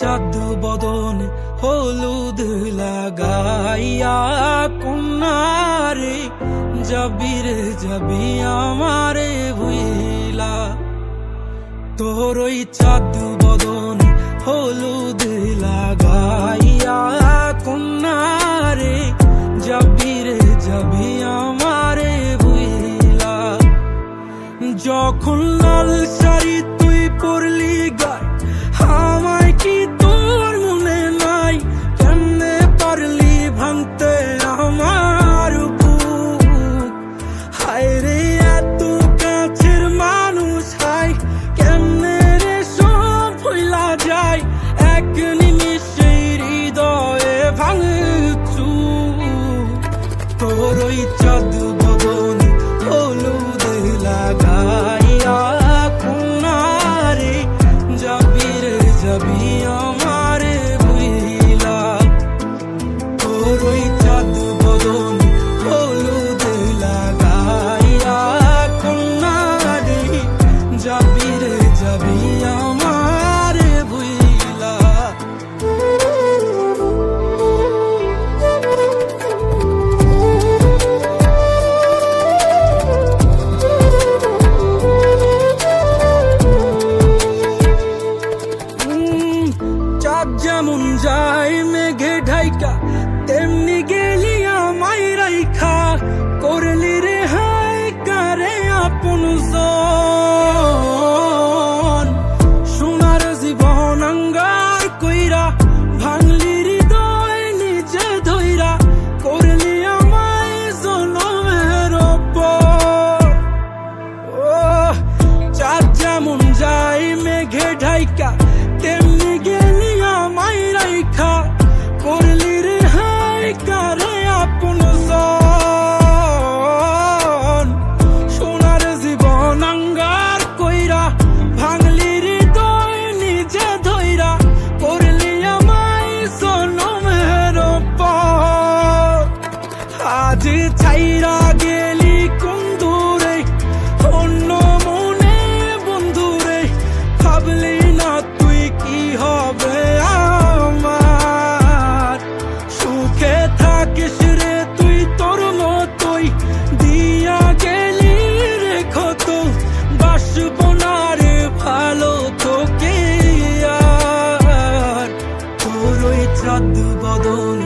চাঁদ বদন হলুদ লাগাইয়া কন্যারে যাবি আমারে ভুইলা। তোর ওই চাঁদ বদন হলুদ লাগাইয়া কন্যারে যাবি আমারে ভুইলা। যখন লাল শাড়ি তুই পরলি গায় আমায় কি তোর মনে নাই? কেমনে পারলি ভাঙতে আমার বুক? হায় রে এত কাছের মানুষ, হায় কেমনে রে সব ভুইলা যায় এক নিমিষে হৃদয়ে ভাঙচু। তোর ওই চাঁদ বদন হলুদ লাগাইয়া কন্যারে যাবি আমারে ভুইলা। তোর ওই চাঁদ বদন হলুদ লাগাইয়া কন্যারে যাবি আমারে ভুইলা। চাঁদ যেমন যায় মেঘে ঢাইকা তেমনি গেলি আমায় রাইখা। করলি রে হায় কারে আপন জন, সোনার জীবন আঙ্গার কইরা ভাঙলি হৃদয় নিজে ধইরা। করলি আমায় জনমের ওপর। ও চাঁদ যেমন যায় মেঘে ঢাইকা তেমনি গেলি আমায় রাইখা। করলি রে হায় কারে আপন জন, সোনার জীবন আঙ্গার কইরা ভাঙলি হৃদয় নিজে ধইরা। করলি আমায় জনমের ওপর। আজ ছাইরা গেলি কোন দূরে অন্য মনে বন্ধুরে। ভাবলি না তুই কি হবে আমার? সুখে থাকিস রে তুই তোর মতোই দিয়া গেলি রে ক্ষত। বাসব না রে ভালো তোকে আর। তোর ওই চাঁদ বদন